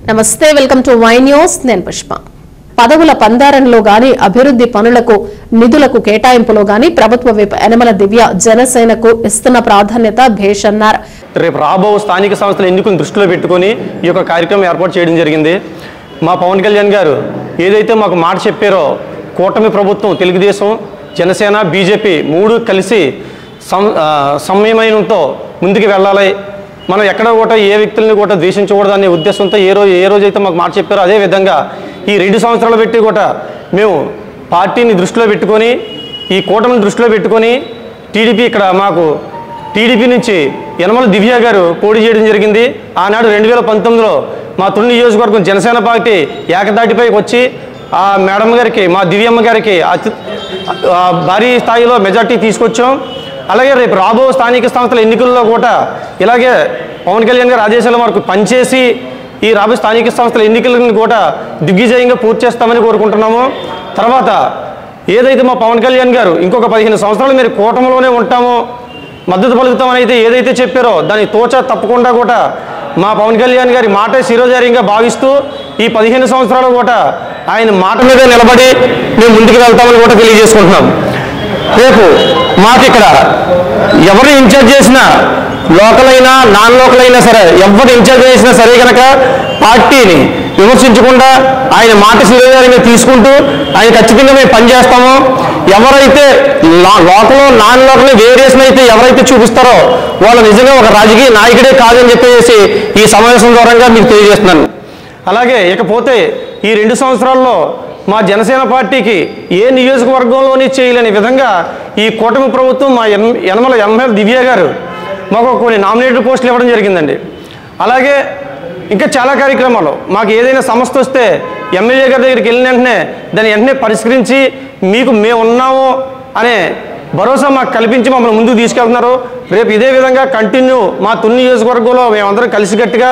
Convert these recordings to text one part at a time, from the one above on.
నమస్తే, welcome to Y news. నేను పుష్ప. పదవుల పందారంలో గాని, అభివృద్ధి పనులకు నిధులకు కేటాయింపులో గాని ప్రభుత్వ విప్ యనమల దివ్య జనసేనకు ఇస్తున్న ప్రాధాన్యత భేషన్నారు. రేపు రాబో స్థానిక సంస్థల ఎన్నికలను దృష్టిలో పెట్టుకుని ఈ యొక్క కార్యక్రమం ఏర్పాటు చేయడం జరిగింది. మా పవన్ కళ్యాణ్ గారు ఏదైతే మాకు మాట చెప్పారో, కూటమి ప్రభుత్వం తెలుగుదేశం, జనసేన, బీజేపీ మూడు కలిసి సంయమనంతో ముందుకు వెళ్ళాలి, మనం ఎక్కడ కూడా ఏ వ్యక్తులను కూడా ద్వేషించకూడదు అనే ఉద్దేశంతో ఏ రోజైతే మాకు మాట చెప్పారో అదే విధంగా ఈ 2 సంవత్సరాలు పెట్టి కూడా మేము పార్టీని దృష్టిలో పెట్టుకొని, ఈ కూటమిని దృష్టిలో పెట్టుకొని టీడీపీ ఇక్కడ మాకు టీడీపీ నుంచి యనమల దివ్య గారు పోటీ చేయడం జరిగింది. ఆనాడు 2019లో మా తుని నియోజకవర్గం జనసేన పార్టీ ఏకదాటిపైకి వచ్చి ఆ మేడం గారికి, మా దివ్యమ్మ గారికి భారీ స్థాయిలో మెజార్టీ తీసుకొచ్చాం. అలాగే రేపు రాబో స్థానిక సంస్థల ఎన్నికల్లో కూడా ఇలాగే పవన్ కళ్యాణ్ గారు ఆదేశాల వరకు పనిచేసి ఈ రాబోయే స్థానిక సంస్థల ఎన్నికలను కూడా దిగ్విజయంగా పూర్తి చేస్తామని కోరుకుంటున్నాము. తర్వాత ఏదైతే మా పవన్ కళ్యాణ్ గారు ఇంకొక 15 సంవత్సరాలు మీరు కూటమిలోనే ఉంటామో, మద్దతు పలుకుతామని అయితే ఏదైతే చెప్పారో దాన్ని తోచా తప్పకుండా కూడా మా పవన్ కళ్యాణ్ గారి మాట శిరోధార్యంగా భావిస్తూ ఈ 15 సంవత్సరాలు కూడా ఆయన మాట మీద నిలబడి మేము ముందుకు వెళ్తామని కూడా తెలియజేసుకుంటున్నాం. రేపు మాకు ఇక్కడ ఎవరు ఇన్ఛార్జ్ చేసినా, లోకల్ అయినా నాన్ లోకల్ అయినా సరే, ఎవరు ఇన్ఛార్జ్ చేసినా సరే కనుక పార్టీని విమర్శించకుండా ఆయన మాట శిరోధార్యంగా తీసుకుంటూ ఆయన ఖచ్చితంగా మేము పనిచేస్తాము. ఎవరైతే లోకల్ నాన్ లోకల్ వేరియేషన్ అయితే ఎవరైతే చూపిస్తారో వాళ్ళు నిజంగా ఒక రాజకీయ నాయకుడే కాదని చెప్పేసి ఈ సమావేశం ద్వారా మీకు తెలియజేస్తున్నాను. అలాగే ఇకపోతే ఈ 2 సంవత్సరాల్లో మా జనసేన పార్టీకి ఏ నియోజకవర్గంలోని చేయలేని విధంగా ఈ కూటమి ప్రభుత్వం మా యనమల దివ్య గారు మాకు కొన్ని నామినేటెడ్ పోస్టులు ఇవ్వడం జరిగిందండి. అలాగే ఇంకా చాలా కార్యక్రమాలు మాకు ఏదైనా సమస్య వస్తే ఎమ్మెల్యే గారి దగ్గరికి వెళ్ళిన వెంటనే పరిష్కరించి మీకు మేము ఉన్నాము అనే భరోసా మాకు కల్పించి మమ్మల్ని ముందుకు తీసుకెళ్తున్నారు. రేపు ఇదే విధంగా కంటిన్యూ మా తుని నియోజకవర్గంలో మేమందరం కలిసికట్టుగా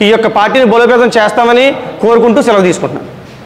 ఈ యొక్క పార్టీని బలోపేతం చేస్తామని కోరుకుంటూ సెలవు తీసుకుంటున్నాం.